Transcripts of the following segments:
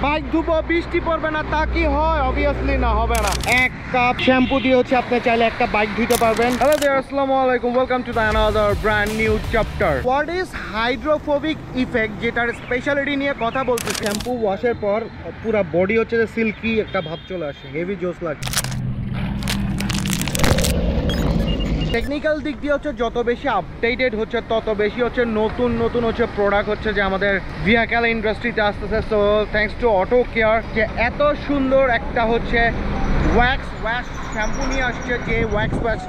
Bike ধুবো, বৃষ্টি পড়বে না, তা কি হয়? অবভিয়াসলি না, হবে না। এক কাপ শ্যাম্পু দিয়ে হচ্ছে আপনি চাইলে একটা বাইক ধুতে পারবেন। হ্যালো দেয়ার, আসসালামু আলাইকুম, welcome to the another brand new chapter. What is hydrophobic effect, যেটার স্পেশালিটি নিয়ে কথা বলছি। শ্যাম্পু ওয়াশের পর পুরো বডি হচ্ছে যে সিল্কি একটা ভাব চলে আসে, হেভি জোস লাগে। টেকনিক্যাল দিক দিয়ে হচ্ছে যত বেশি আপডেটেড হচ্ছে তত বেশি হচ্ছে নতুন হচ্ছে প্রোডাক্ট হচ্ছে যে আমাদের ভেহিকল ইন্ডাস্ট্রিতে আসতেছে। So thanks to auto care যে এত সুন্দর একটা হচ্ছে ওয়্যাক্স ওয়াশ শ্যাম্পু নিয়ে আসছে, যে ওয়্যাক্স ওয়াশ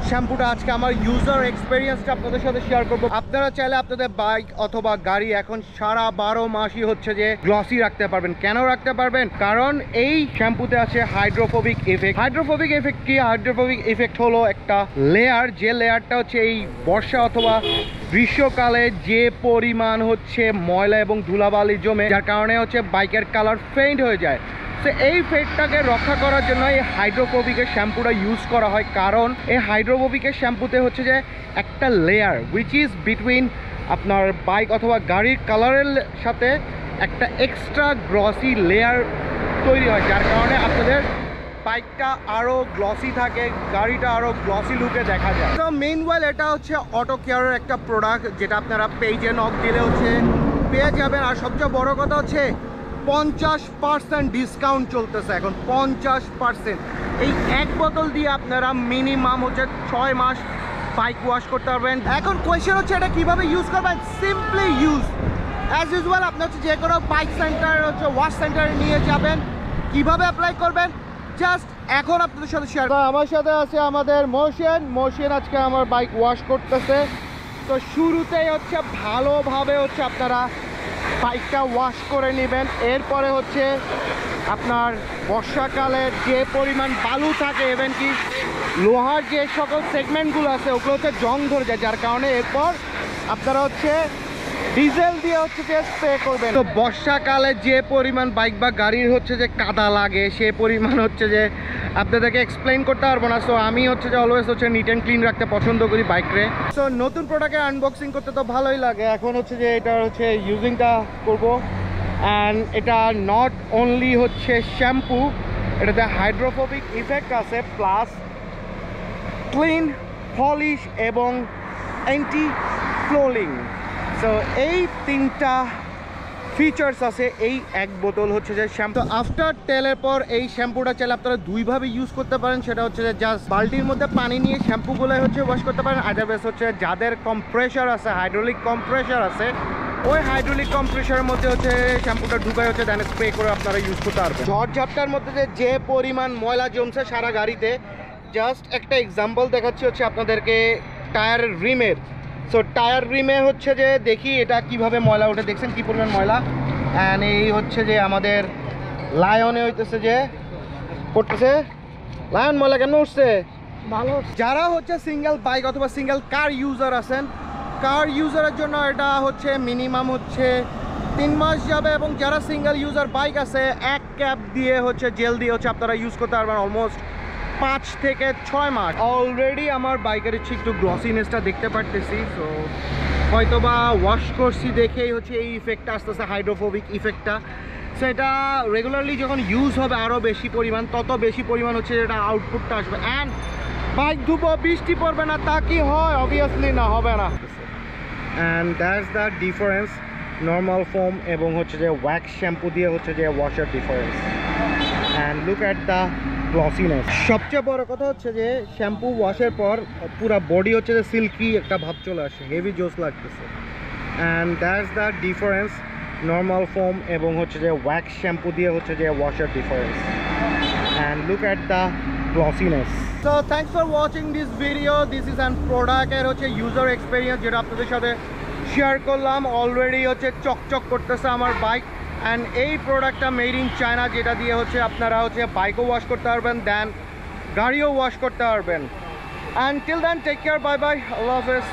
শ্যাম্পুটা আজকে আমার ইউজার এক্সপিরিয়েন্সটা আপনাদের সাথে শেয়ার করবো। আপনারা চাইলে আপনাদের বাইক অথবা গাড়ি এখন সারা 12 মাসই হচ্ছে যে গ্লসি রাখতে পারবেন। কেন রাখতে পারবেন? কারণ এই শ্যাম্পুতে আছে হাইড্রোফোবিক ইফেক্ট। হাইড্রোফোবিক ইফেক্ট কি? হাইড্রোফোবিক ইফেক্ট হলো একটা লেয়ার, যে লেয়ারটা হচ্ছে এই বর্ষা অথবা গ্রীষ্মকালে যে পরিমাণ হচ্ছে ময়লা এবং ধুলাবালি জমে, যার কারণে হচ্ছে বাইকের কালার ফেইন্ট হয়ে যায়। তো এই ফেডটাকে রক্ষা করার জন্য এই হাইড্রোফোবিকের শ্যাম্পুটা ইউজ করা হয়। কারণ এই হাইড্রোফোবিকের শ্যাম্পুতে হচ্ছে যে একটা লেয়ার উইচ ইজ বিটুইন আপনার বাইক অথবা গাড়ির কালারের সাথে একটা এক্সট্রা গ্লসি লেয়ার তৈরি হয়, যার কারণে আপনাদের বাইকটা আরও গ্লসি থাকে, গাড়িটা আরও গ্লসি লুকে দেখা যায়। তো মেইনওয়েল এটা হচ্ছে অটো কেয়ারের একটা প্রোডাক্ট, যেটা আপনারা পেজে নক দিলে হচ্ছে পেয়ে যাবেন। আর সবচেয়ে বড় কথা হচ্ছে 50% ডিসকাউন্ট চলতেছে এখন, 50%। এই এক বোতল দিয়ে আপনারা মিনিমাম হচ্ছে 6 মাস বাইক ওয়াশ করতে পারবেন। এখন কোয়েশ্চেন হচ্ছে এটা কিভাবে ইউজ করবেন। Simply use as usual. আপনি হচ্ছে যে কোনো বাইক সেন্টার হচ্ছে ওয়াশ সেন্টারে নিয়ে যাবেন। কিভাবে অ্যাপ্লাই করবেন জাস্ট এখন আপনাদের সাথে শেয়ার। আমার সাথে আছে আমাদের মোশন আজকে আমার বাইক ওয়াশ করতেছে। তো শুরুতেই হচ্ছে ভালোভাবে হচ্ছে আপনারা বাইকটা ওয়াশ করে নেবেন। এরপরে হচ্ছে আপনার বর্ষাকালে যে পরিমাণ বালু থাকে, ইভেন কি লোহার যে সকল সেগমেন্টগুলো আছে ওগুলো হচ্ছে জং ধরে যায়, যার কারণে এরপর আপনারা হচ্ছে ডিজেল দিয়ে হচ্ছে যে স্প্রে করবেন। তো বর্ষাকালে যে পরিমাণ বাইক বা গাড়ির হচ্ছে যে কাদা লাগে, সে পরিমাণ হচ্ছে যে আপনাদেরকে এক্সপ্লেইন করতে পারবো না। সো আমি হচ্ছে যে অলওয়েজ হচ্ছে নিট অ্যান্ড ক্লিন রাখতে পছন্দ করি বাইকরে। সো নতুন প্রোডাক্টের আনবক্সিং করতে তো ভালোই লাগে। এখন হচ্ছে যে এটা হচ্ছে ইউজিংটা করব। অ্যান্ড এটা নট অনলি হচ্ছে শ্যাম্পু, এটাতে হাইড্রোফোবিক ইফেক্ট আছে, প্লাস ক্লিন, পলিশ এবং অ্যান্টি ফ্লোলিং। সো এই তিনটা ফিচার্স আছে এই এক বোতল হচ্ছে যে শ্যাম্পু। আফটার তেলের পর এই শ্যাম্পুটা চাইলে আপনারা দুইভাবে ইউজ করতে পারেন। সেটা হচ্ছে যে জাস্ট বালতির মধ্যে পানি নিয়ে শ্যাম্পুগুলো হচ্ছে ওয়াশ করতে পারেন। আদারওয়াইজ হচ্ছে যাদের কম্প্রেসার আছে, হাইড্রোলিক কম্প্রেসার আছে, ওই হাইড্রোলিক কম্প্রেসারের মধ্যে হচ্ছে শ্যাম্পুটা ঢুকাই হচ্ছে দেন স্প্রে করে আপনারা ইউজ করতে পারবেন। ঝড়ঝাপটার মধ্যে যে পরিমাণ ময়লা জমছে সারা গাড়িতে, জাস্ট একটা এক্সাম্পল দেখাচ্ছি হচ্ছে আপনাদেরকে টায়ারের রিমের। সো টায়ার রিমে হচ্ছে যে দেখি এটা কিভাবে ময়লা উঠে, দেখছেন কি পরিমাণ ময়লা। অ্যান্ড এই হচ্ছে যে আমাদের লায়নে হইতেছে যে পড়তেছে, লায়ন ময়লা কেন উঠছে ভালো। যারা হচ্ছে সিঙ্গেল বাইক অথবা সিঙ্গেল কার ইউজার আছেন, কার ইউজারের জন্য এটা হচ্ছে মিনিমাম হচ্ছে 3 মাস যাবে। এবং যারা সিঙ্গেল ইউজার বাইক আছে, এক ক্যাপ দিয়ে হচ্ছে জেল দিয়ে হচ্ছে আপনারা ইউজ করতে পারবেন অলমোস্ট 5 থেকে 6 মাস। অলরেডি আমার বাইকের হচ্ছে একটু গ্লসিনেসটা দেখতে পারতেছি। সো হয়তো বা ওয়াশ করছি দেখেই হচ্ছে এই ইফেক্টটা আসতেছে, হাইড্রোফোবিক ইফেক্টটা। সো এটা রেগুলারলি যখন ইউজ হবে আরও বেশি পরিমাণ, তত বেশি পরিমাণ হচ্ছে এটা আউটপুটটা আসবে। অ্যান্ড বাইক ধুবো, বৃষ্টি পড়বে না, তা কি হয়? অবভিয়াসলি না, হবে না। And that's the difference normal foam এবং হচ্ছে যে ওয়্যাক্স শ্যাম্পু দিয়ে হচ্ছে যে ওয়াশের difference. And look at the glossiness. সবচেয়ে বড় কথা হচ্ছে যে শ্যাম্পু ওয়াশের পর পুরো বডি হচ্ছে যে সিল্কি একটা ভাব চলে আসে, হেভি জোস লাগতেছে। And that's the difference normal foam এবং হচ্ছে যে ওয়্যাক্স শ্যাম্পু দিয়ে হচ্ছে যে ওয়াশের difference. And look at the glossiness. So thanks for watching this video. This is an প্রোডাক্টের হচ্ছে ইউজার এক্সপিরিয়েন্স, যেটা আপনাদের সাথে শেয়ার করলাম। অলরেডি হচ্ছে চকচক করতেছে আমার বাইক। অ্যান্ড এই প্রোডাক্টটা মেড ইন চায়না, যেটা দিয়ে হচ্ছে আপনারা হচ্ছে বাইকও ওয়াশ করতে পারবেন, দেন গাড়িও ওয়াশ করতে পারবেন। And till then take care, bye bye, আল্লাহ হাফেজ।